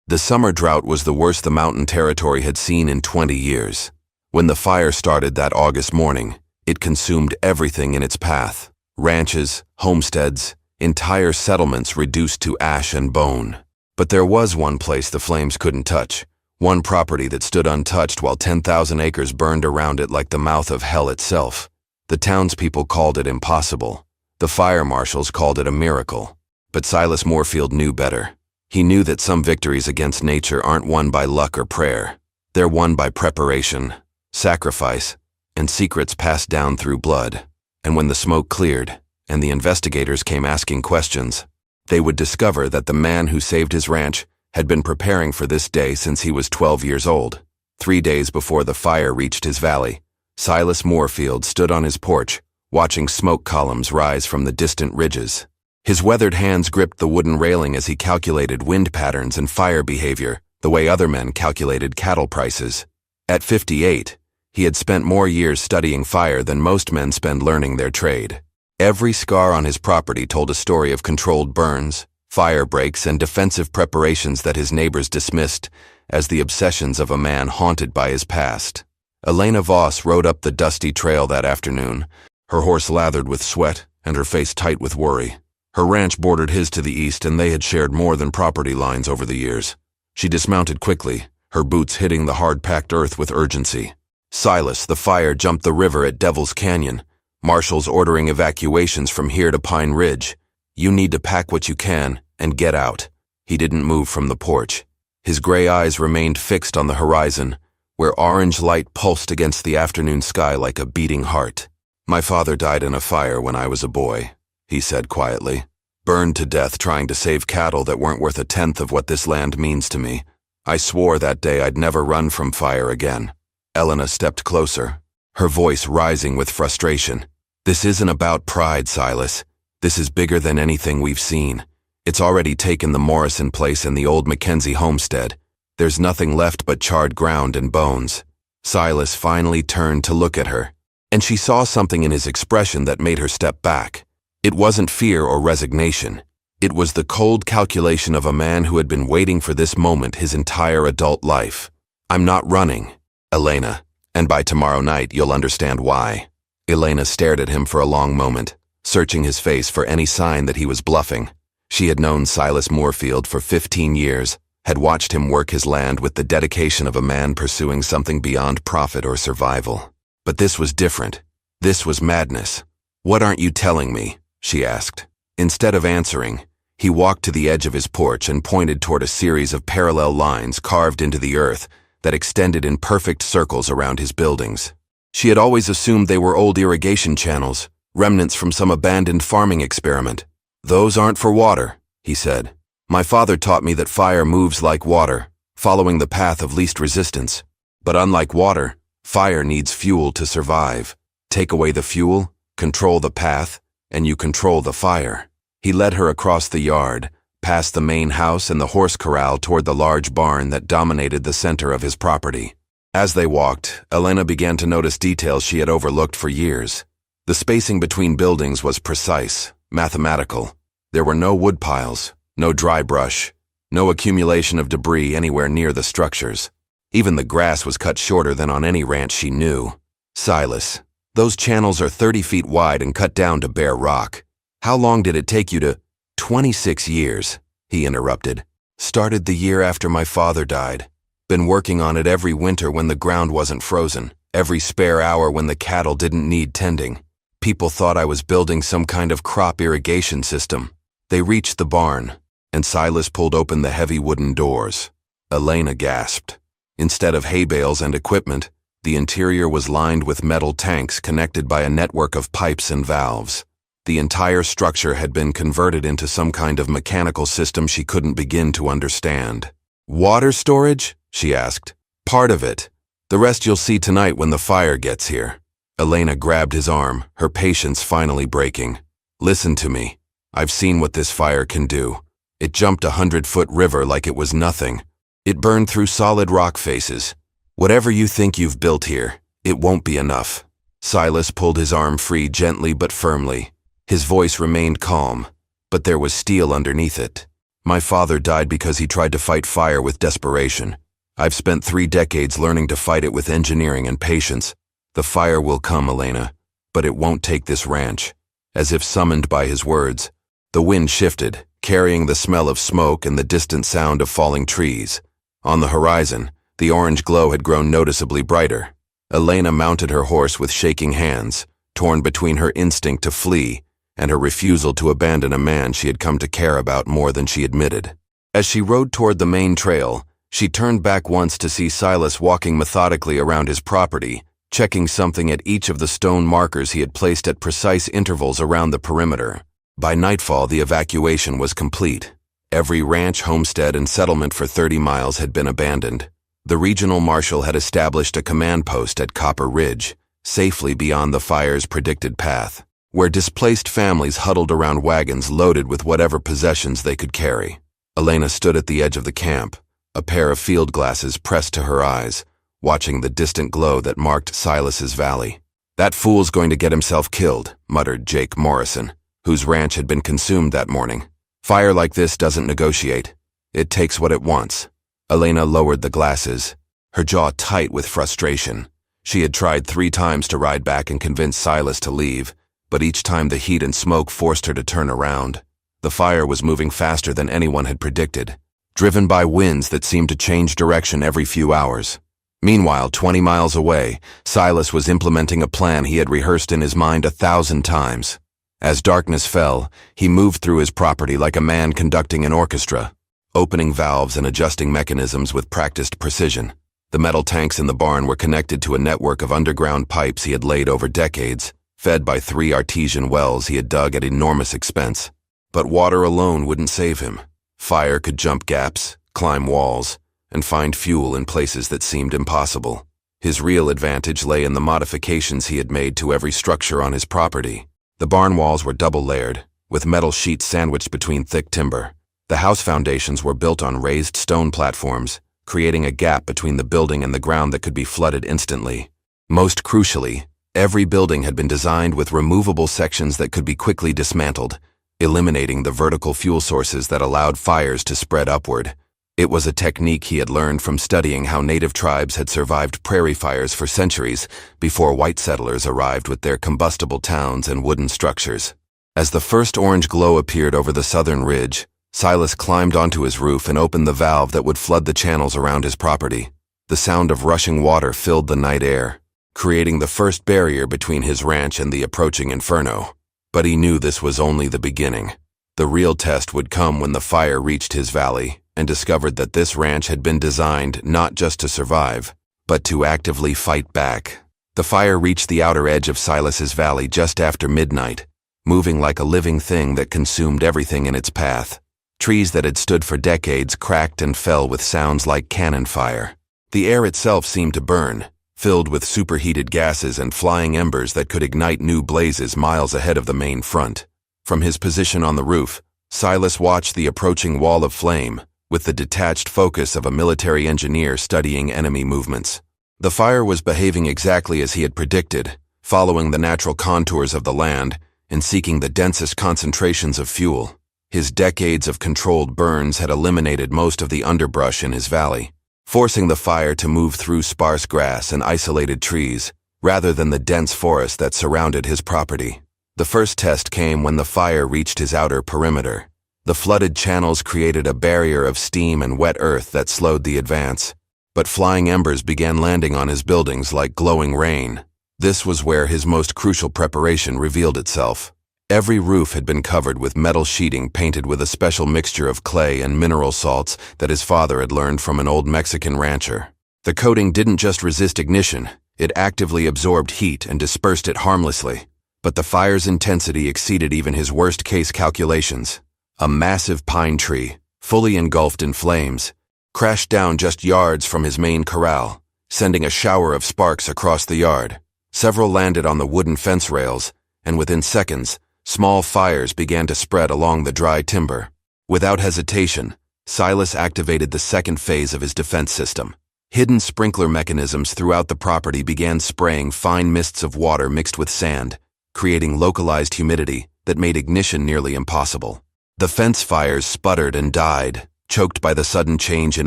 The summer drought was the worst the mountain territory had seen in 20 years. When the fire started that August morning, it consumed everything in its path. Ranches, homesteads, entire settlements reduced to ash and bone. But there was one place the flames couldn't touch, one property that stood untouched while 10,000 acres burned around it like the mouth of hell itself. The townspeople called it impossible. The fire marshals called it a miracle. But Silas Moorfield knew better. He knew that some victories against nature aren't won by luck or prayer. They're won by preparation, sacrifice, and secrets passed down through blood. And when the smoke cleared, and the investigators came asking questions, they would discover that the man who saved his ranch had been preparing for this day since he was 12 years old. 3 days before the fire reached his valley, Silas Moorfield stood on his porch, watching smoke columns rise from the distant ridges. His weathered hands gripped the wooden railing as he calculated wind patterns and fire behavior, the way other men calculated cattle prices. At 58, he had spent more years studying fire than most men spend learning their trade. Every scar on his property told a story of controlled burns, fire breaks, and defensive preparations that his neighbors dismissed as the obsessions of a man haunted by his past. Elena Voss rode up the dusty trail that afternoon, her horse lathered with sweat and her face tight with worry. Her ranch bordered his to the east, and they had shared more than property lines over the years. She dismounted quickly, her boots hitting the hard-packed earth with urgency. Silas, the fire jumped the river at Devil's Canyon. Marshals ordering evacuations from here to Pine Ridge. You need to pack what you can and get out. He didn't move from the porch. His gray eyes remained fixed on the horizon, where orange light pulsed against the afternoon sky like a beating heart. My father died in a fire when I was a boy, he said quietly. Burned to death trying to save cattle that weren't worth a tenth of what this land means to me. I swore that day I'd never run from fire again. Elena stepped closer, her voice rising with frustration. This isn't about pride, Silas. This is bigger than anything we've seen. It's already taken the Morrison place and the old Mackenzie homestead. There's nothing left but charred ground and bones. Silas finally turned to look at her, and she saw something in his expression that made her step back. It wasn't fear or resignation. It was the cold calculation of a man who had been waiting for this moment his entire adult life. I'm not running, Elena, and by tomorrow night you'll understand why. Elena stared at him for a long moment, searching his face for any sign that he was bluffing. She had known Silas Moorfield for 15 years, had watched him work his land with the dedication of a man pursuing something beyond profit or survival. But this was different. This was madness. What aren't you telling me? She asked. Instead of answering, he walked to the edge of his porch and pointed toward a series of parallel lines carved into the earth that extended in perfect circles around his buildings. She had always assumed they were old irrigation channels, remnants from some abandoned farming experiment. Those aren't for water, he said. My father taught me that fire moves like water, following the path of least resistance. But unlike water, fire needs fuel to survive. Take away the fuel, control the path, and you control the fire. He led her across the yard, past the main house and the horse corral toward the large barn that dominated the center of his property. As they walked, Elena began to notice details she had overlooked for years. The spacing between buildings was precise, mathematical. There were no wood piles, no dry brush, no accumulation of debris anywhere near the structures. Even the grass was cut shorter than on any ranch she knew. Silas, those channels are 30 feet wide and cut down to bare rock. How long did it take you to— 26 years, he interrupted. Started the year after my father died. Been working on it every winter when the ground wasn't frozen, every spare hour when the cattle didn't need tending. People thought I was building some kind of crop irrigation system. They reached the barn, and Silas pulled open the heavy wooden doors. Elena gasped. Instead of hay bales and equipment, the interior was lined with metal tanks connected by a network of pipes and valves. The entire structure had been converted into some kind of mechanical system she couldn't begin to understand. Water storage? She asked. Part of it. The rest you'll see tonight when the fire gets here. Elena grabbed his arm, her patience finally breaking. Listen to me. I've seen what this fire can do. It jumped a 100-foot river like it was nothing. It burned through solid rock faces. Whatever you think you've built here, it won't be enough. Silas pulled his arm free gently but firmly. His voice remained calm, but there was steel underneath it. My father died because he tried to fight fire with desperation. I've spent 3 decades learning to fight it with engineering and patience. The fire will come, Elena, but it won't take this ranch. As if summoned by his words, the wind shifted, carrying the smell of smoke and the distant sound of falling trees. On the horizon, the orange glow had grown noticeably brighter. Elena mounted her horse with shaking hands, torn between her instinct to flee and her refusal to abandon a man she had come to care about more than she admitted. As she rode toward the main trail, she turned back once to see Silas walking methodically around his property, checking something at each of the stone markers he had placed at precise intervals around the perimeter. By nightfall, the evacuation was complete. Every ranch, homestead, and settlement for 30 miles had been abandoned. The regional marshal had established a command post at Copper Ridge, safely beyond the fire's predicted path, where displaced families huddled around wagons loaded with whatever possessions they could carry. Elena stood at the edge of the camp, a pair of field glasses pressed to her eyes, watching the distant glow that marked Silas's valley. "That fool's going to get himself killed," muttered Jake Morrison, whose ranch had been consumed that morning. "Fire like this doesn't negotiate. It takes what it wants." Elena lowered the glasses, her jaw tight with frustration. She had tried 3 times to ride back and convince Silas to leave, but each time the heat and smoke forced her to turn around. The fire was moving faster than anyone had predicted, driven by winds that seemed to change direction every few hours. Meanwhile, 20 miles away, Silas was implementing a plan he had rehearsed in his mind 1,000 times. As darkness fell, he moved through his property like a man conducting an orchestra, opening valves and adjusting mechanisms with practiced precision. The metal tanks in the barn were connected to a network of underground pipes he had laid over decades, fed by 3 artesian wells he had dug at enormous expense. But water alone wouldn't save him. Fire could jump gaps, climb walls, and find fuel in places that seemed impossible. His real advantage lay in the modifications he had made to every structure on his property. The barn walls were double-layered, with metal sheets sandwiched between thick timber. The house foundations were built on raised stone platforms, creating a gap between the building and the ground that could be flooded instantly. Most crucially, every building had been designed with removable sections that could be quickly dismantled, eliminating the vertical fuel sources that allowed fires to spread upward. It was a technique he had learned from studying how native tribes had survived prairie fires for centuries before white settlers arrived with their combustible towns and wooden structures. As the first orange glow appeared over the southern ridge, Silas climbed onto his roof and opened the valve that would flood the channels around his property. The sound of rushing water filled the night air, creating the first barrier between his ranch and the approaching inferno. But he knew this was only the beginning. The real test would come when the fire reached his valley and discovered that this ranch had been designed not just to survive, but to actively fight back. The fire reached the outer edge of Silas's valley just after midnight, moving like a living thing that consumed everything in its path. Trees that had stood for decades cracked and fell with sounds like cannon fire. The air itself seemed to burn, filled with superheated gases and flying embers that could ignite new blazes miles ahead of the main front. From his position on the roof, Silas watched the approaching wall of flame, with the detached focus of a military engineer studying enemy movements. The fire was behaving exactly as he had predicted, following the natural contours of the land and seeking the densest concentrations of fuel. His decades of controlled burns had eliminated most of the underbrush in his valley, forcing the fire to move through sparse grass and isolated trees, rather than the dense forest that surrounded his property. The first test came when the fire reached his outer perimeter. The flooded channels created a barrier of steam and wet earth that slowed the advance, but flying embers began landing on his buildings like glowing rain. This was where his most crucial preparation revealed itself. Every roof had been covered with metal sheeting painted with a special mixture of clay and mineral salts that his father had learned from an old Mexican rancher. The coating didn't just resist ignition, it actively absorbed heat and dispersed it harmlessly. But the fire's intensity exceeded even his worst-case calculations. A massive pine tree, fully engulfed in flames, crashed down just yards from his main corral, sending a shower of sparks across the yard. Several landed on the wooden fence rails, and within seconds, small fires began to spread along the dry timber. Without hesitation, Silas activated the second phase of his defense system. Hidden sprinkler mechanisms throughout the property began spraying fine mists of water mixed with sand, creating localized humidity that made ignition nearly impossible. The fence fires sputtered and died, choked by the sudden change in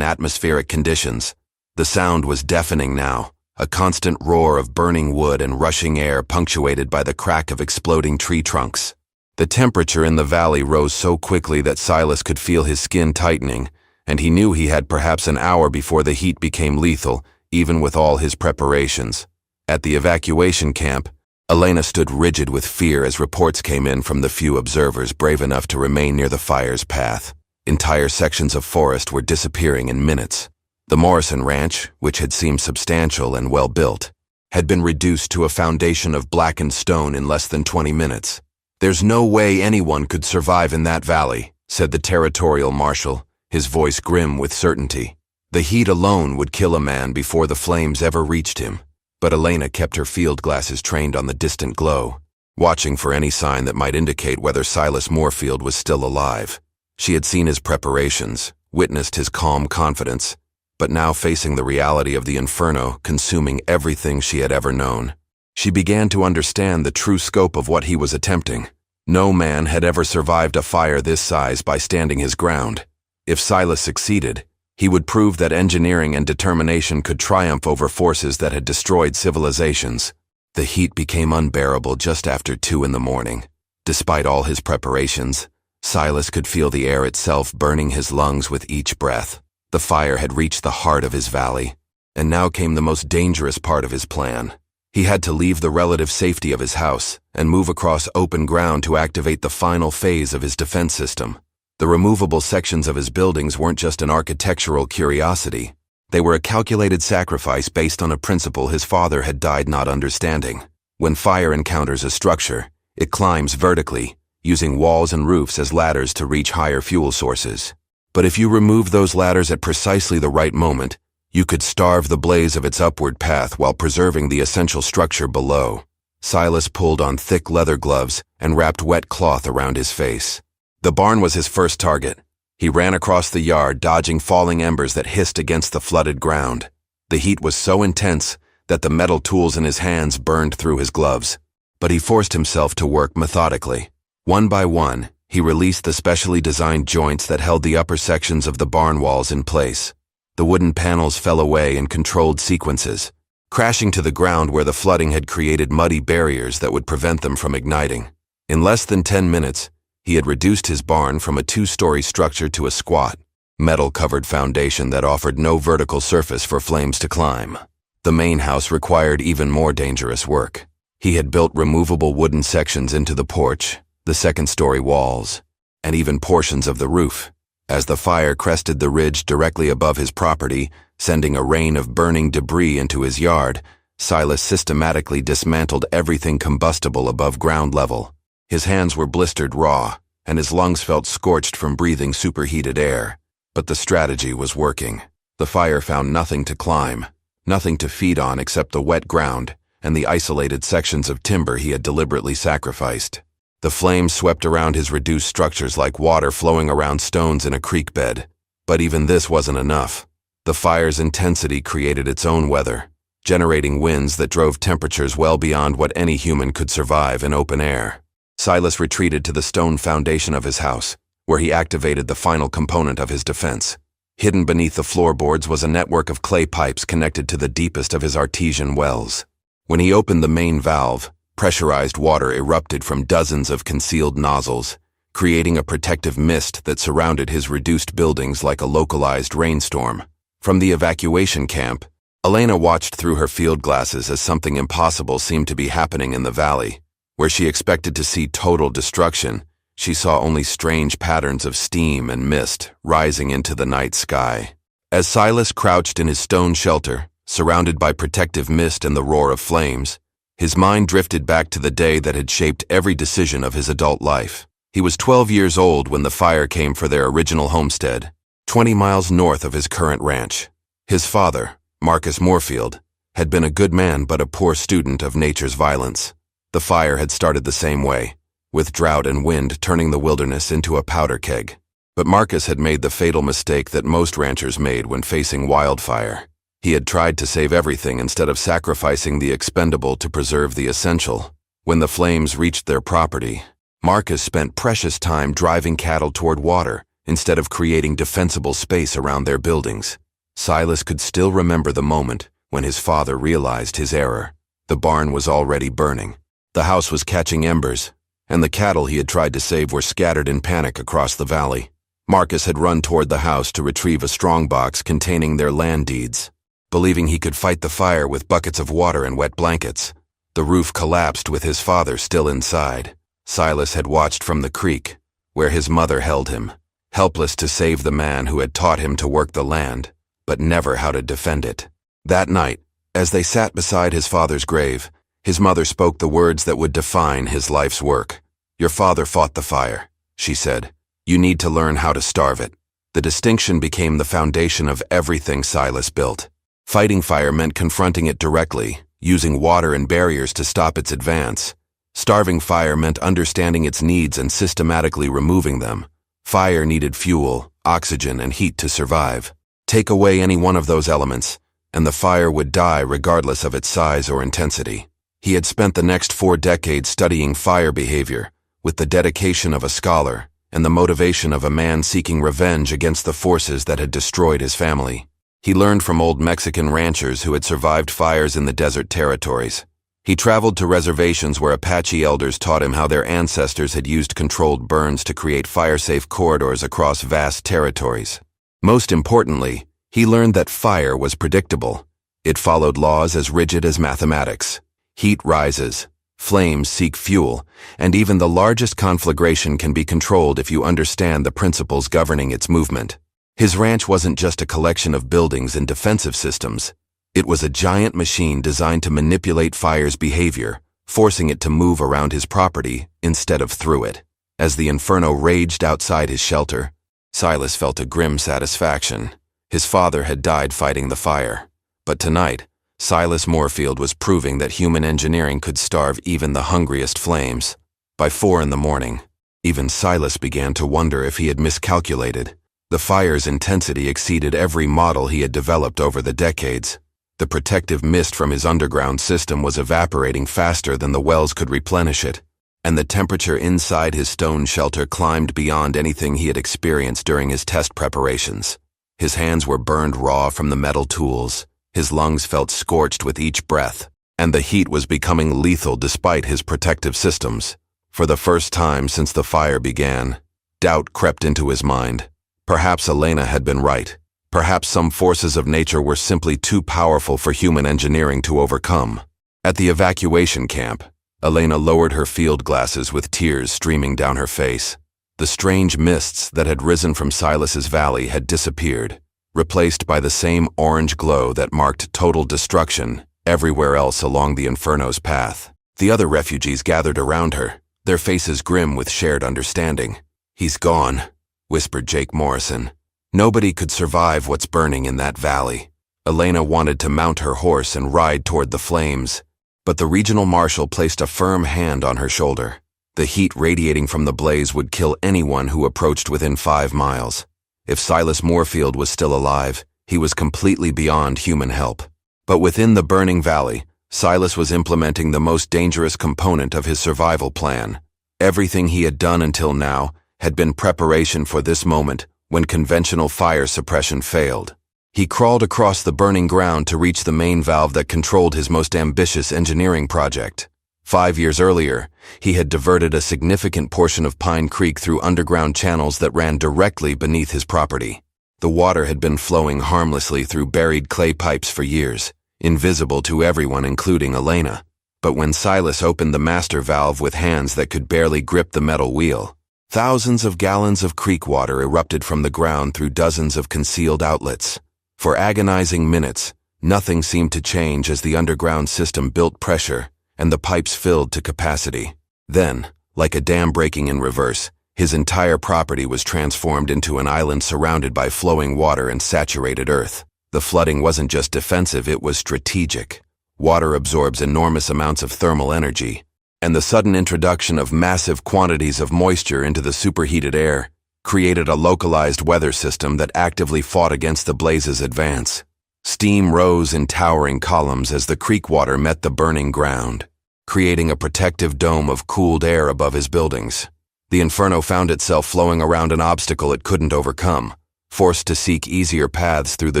atmospheric conditions. The sound was deafening now, a constant roar of burning wood and rushing air punctuated by the crack of exploding tree trunks. The temperature in the valley rose so quickly that Silas could feel his skin tightening, and he knew he had perhaps an hour before the heat became lethal, even with all his preparations. At the evacuation camp, Elena stood rigid with fear as reports came in from the few observers brave enough to remain near the fire's path. Entire sections of forest were disappearing in minutes. The Morrison Ranch, which had seemed substantial and well-built, had been reduced to a foundation of blackened stone in less than 20 minutes. "There's no way anyone could survive in that valley," said the territorial marshal, his voice grim with certainty. The heat alone would kill a man before the flames ever reached him. But Elena kept her field glasses trained on the distant glow, watching for any sign that might indicate whether Silas Moorfield was still alive. She had seen his preparations, witnessed his calm confidence, but now facing the reality of the inferno consuming everything she had ever known, she began to understand the true scope of what he was attempting. No man had ever survived a fire this size by standing his ground. If Silas succeeded, he would prove that engineering and determination could triumph over forces that had destroyed civilizations. The heat became unbearable just after 2 in the morning. Despite all his preparations, Silas could feel the air itself burning his lungs with each breath. The fire had reached the heart of his valley, and now came the most dangerous part of his plan. He had to leave the relative safety of his house and move across open ground to activate the final phase of his defense system. The removable sections of his buildings weren't just an architectural curiosity. They were a calculated sacrifice based on a principle his father had died not understanding. When fire encounters a structure, it climbs vertically, using walls and roofs as ladders to reach higher fuel sources. But if you remove those ladders at precisely the right moment, you could starve the blaze of its upward path while preserving the essential structure below. Silas pulled on thick leather gloves and wrapped wet cloth around his face. The barn was his first target. He ran across the yard, dodging falling embers that hissed against the flooded ground. The heat was so intense that the metal tools in his hands burned through his gloves. But he forced himself to work methodically. One by one, he released the specially designed joints that held the upper sections of the barn walls in place. The wooden panels fell away in controlled sequences, crashing to the ground where the flooding had created muddy barriers that would prevent them from igniting. In less than 10 minutes, he had reduced his barn from a 2-story structure to a squat, metal-covered foundation that offered no vertical surface for flames to climb. The main house required even more dangerous work. He had built removable wooden sections into the porch, the second-story walls, and even portions of the roof. As the fire crested the ridge directly above his property, sending a rain of burning debris into his yard, Silas systematically dismantled everything combustible above ground level. His hands were blistered raw, and his lungs felt scorched from breathing superheated air. But the strategy was working. The fire found nothing to climb, nothing to feed on except the wet ground and the isolated sections of timber he had deliberately sacrificed. The flames swept around his reduced structures like water flowing around stones in a creek bed. But even this wasn't enough. The fire's intensity created its own weather, generating winds that drove temperatures well beyond what any human could survive in open air. Silas retreated to the stone foundation of his house, where he activated the final component of his defense. Hidden beneath the floorboards was a network of clay pipes connected to the deepest of his artesian wells. When he opened the main valve, pressurized water erupted from dozens of concealed nozzles, creating a protective mist that surrounded his reduced buildings like a localized rainstorm. From the evacuation camp, Elena watched through her field glasses as something impossible seemed to be happening in the valley. Where she expected to see total destruction, she saw only strange patterns of steam and mist rising into the night sky. As Silas crouched in his stone shelter, surrounded by protective mist and the roar of flames, his mind drifted back to the day that had shaped every decision of his adult life. He was 12 years old when the fire came for their original homestead, 20 miles north of his current ranch. His father, Marcus Moorfield, had been a good man but a poor student of nature's violence. The fire had started the same way, with drought and wind turning the wilderness into a powder keg. But Marcus had made the fatal mistake that most ranchers made when facing wildfire. He had tried to save everything instead of sacrificing the expendable to preserve the essential. When the flames reached their property, Marcus spent precious time driving cattle toward water instead of creating defensible space around their buildings. Silas could still remember the moment when his father realized his error. The barn was already burning. The house was catching embers, and the cattle he had tried to save were scattered in panic across the valley. Marcus had run toward the house to retrieve a strongbox containing their land deeds, believing he could fight the fire with buckets of water and wet blankets. The roof collapsed with his father still inside. Silas had watched from the creek, where his mother held him, helpless to save the man who had taught him to work the land, but never how to defend it. That night, as they sat beside his father's grave, his mother spoke the words that would define his life's work. "Your father fought the fire," she said. "You need to learn how to starve it." The distinction became the foundation of everything Silas built. Fighting fire meant confronting it directly, using water and barriers to stop its advance. Starving fire meant understanding its needs and systematically removing them. Fire needed fuel, oxygen, and heat to survive. Take away any one of those elements, and the fire would die regardless of its size or intensity. He had spent the next 4 decades studying fire behavior, with the dedication of a scholar and the motivation of a man seeking revenge against the forces that had destroyed his family. He learned from old Mexican ranchers who had survived fires in the desert territories. He traveled to reservations where Apache elders taught him how their ancestors had used controlled burns to create fire-safe corridors across vast territories. Most importantly, he learned that fire was predictable. It followed laws as rigid as mathematics. Heat rises, flames seek fuel, and even the largest conflagration can be controlled if you understand the principles governing its movement. His ranch wasn't just a collection of buildings and defensive systems. It was a giant machine designed to manipulate fire's behavior, forcing it to move around his property instead of through it. As the inferno raged outside his shelter, Silas felt a grim satisfaction. His father had died fighting the fire. But tonight, Silas Moorfield was proving that human engineering could starve even the hungriest flames. By 4 in the morning, even Silas began to wonder if he had miscalculated. The fire's intensity exceeded every model he had developed over the decades. The protective mist from his underground system was evaporating faster than the wells could replenish it, and the temperature inside his stone shelter climbed beyond anything he had experienced during his test preparations. His hands were burned raw from the metal tools. His lungs felt scorched with each breath, and the heat was becoming lethal despite his protective systems. For the first time since the fire began, doubt crept into his mind. Perhaps Elena had been right. Perhaps some forces of nature were simply too powerful for human engineering to overcome. At the evacuation camp, Elena lowered her field glasses with tears streaming down her face. The strange mists that had risen from Silas's valley had disappeared, replaced by the same orange glow that marked total destruction everywhere else along the Inferno's path. The other refugees gathered around her, their faces grim with shared understanding. "He's gone," whispered Jake Morrison. "Nobody could survive what's burning in that valley." Elena wanted to mount her horse and ride toward the flames, but the regional marshal placed a firm hand on her shoulder. The heat radiating from the blaze would kill anyone who approached within 5 miles. If Silas Moorfield was still alive, he was completely beyond human help. But within the burning valley, Silas was implementing the most dangerous component of his survival plan. Everything he had done until now had been preparation for this moment when conventional fire suppression failed. He crawled across the burning ground to reach the main valve that controlled his most ambitious engineering project. 5 years earlier, he had diverted a significant portion of Pine Creek through underground channels that ran directly beneath his property. The water had been flowing harmlessly through buried clay pipes for years, invisible to everyone including Elena. But when Silas opened the master valve with hands that could barely grip the metal wheel, thousands of gallons of creek water erupted from the ground through dozens of concealed outlets. For agonizing minutes, nothing seemed to change as the underground system built pressure and the pipes filled to capacity. Then, like a dam breaking in reverse, his entire property was transformed into an island surrounded by flowing water and saturated earth. The flooding wasn't just defensive, it was strategic. Water absorbs enormous amounts of thermal energy, and the sudden introduction of massive quantities of moisture into the superheated air created a localized weather system that actively fought against the blaze's advance. Steam rose in towering columns as the creek water met the burning ground, creating a protective dome of cooled air above his buildings. The inferno found itself flowing around an obstacle it couldn't overcome, forced to seek easier paths through the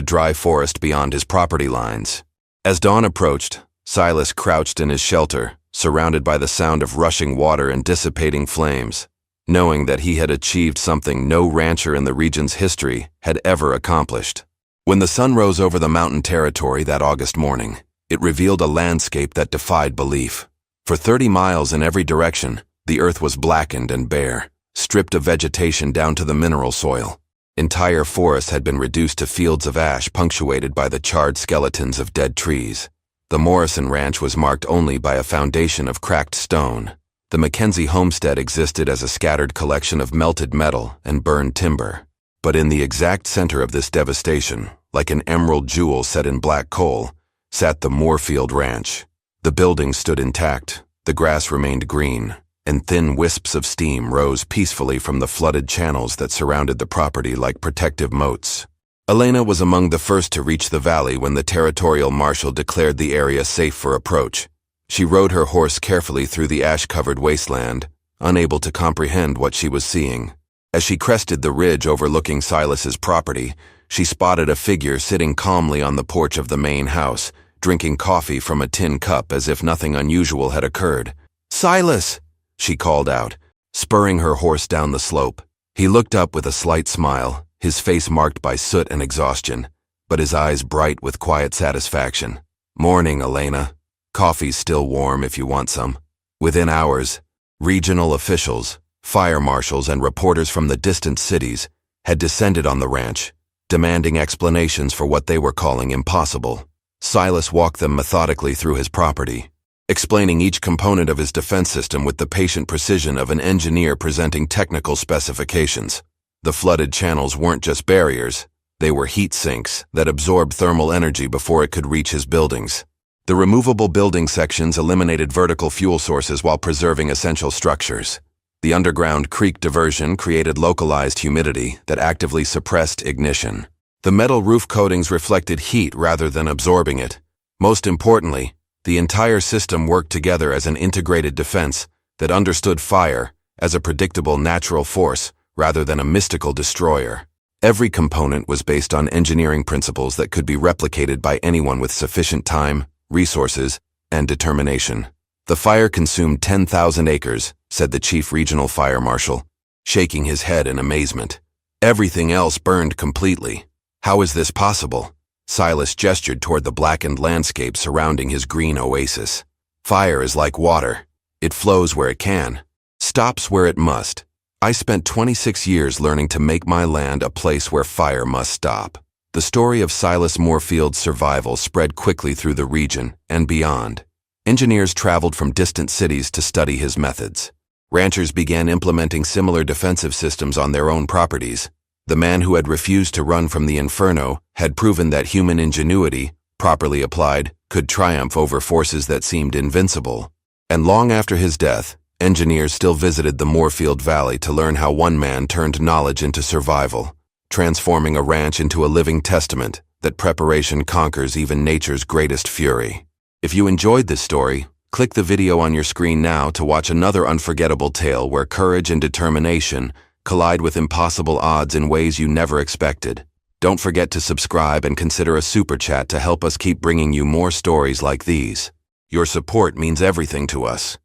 dry forest beyond his property lines. As dawn approached, Silas crouched in his shelter, surrounded by the sound of rushing water and dissipating flames, knowing that he had achieved something no rancher in the region's history had ever accomplished. When the sun rose over the mountain territory that August morning, it revealed a landscape that defied belief. For 30 miles in every direction, the earth was blackened and bare, stripped of vegetation down to the mineral soil. Entire forests had been reduced to fields of ash punctuated by the charred skeletons of dead trees. The Morrison Ranch was marked only by a foundation of cracked stone. The Mackenzie homestead existed as a scattered collection of melted metal and burned timber. But in the exact center of this devastation, like an emerald jewel set in black coal, sat the Moorfield Ranch. The buildings stood intact, the grass remained green, and thin wisps of steam rose peacefully from the flooded channels that surrounded the property like protective moats. Elena was among the first to reach the valley when the territorial marshal declared the area safe for approach. She rode her horse carefully through the ash-covered wasteland, unable to comprehend what she was seeing. As she crested the ridge overlooking Silas's property, she spotted a figure sitting calmly on the porch of the main house, drinking coffee from a tin cup as if nothing unusual had occurred. "Silas!" she called out, spurring her horse down the slope. He looked up with a slight smile, his face marked by soot and exhaustion, but his eyes bright with quiet satisfaction. "Morning, Elena. Coffee's still warm if you want some." Within hours, regional officials, fire marshals, and reporters from the distant cities had descended on the ranch, demanding explanations for what they were calling impossible. Silas walked them methodically through his property, explaining each component of his defense system with the patient precision of an engineer presenting technical specifications. The flooded channels weren't just barriers, they were heat sinks that absorbed thermal energy before it could reach his buildings. The removable building sections eliminated vertical fuel sources while preserving essential structures. The underground creek diversion created localized humidity that actively suppressed ignition. The metal roof coatings reflected heat rather than absorbing it. Most importantly, the entire system worked together as an integrated defense that understood fire as a predictable natural force rather than a mystical destroyer. Every component was based on engineering principles that could be replicated by anyone with sufficient time, resources, and determination. "The fire consumed 10,000 acres, said the chief regional fire marshal, shaking his head in amazement. "Everything else burned completely. How is this possible?" Silas gestured toward the blackened landscape surrounding his green oasis. "Fire is like water. It flows where it can, stops where it must. I spent 26 years learning to make my land a place where fire must stop." The story of Silas Moorfield's survival spread quickly through the region and beyond. Engineers traveled from distant cities to study his methods. Ranchers began implementing similar defensive systems on their own properties. The man who had refused to run from the inferno had proven that human ingenuity, properly applied, could triumph over forces that seemed invincible. And long after his death, engineers still visited the Moorfield Valley to learn how one man turned knowledge into survival, transforming a ranch into a living testament that preparation conquers even nature's greatest fury. If you enjoyed this story, click the video on your screen now to watch another unforgettable tale where courage and determination collide with impossible odds in ways you never expected. Don't forget to subscribe and consider a super chat to help us keep bringing you more stories like these. Your support means everything to us.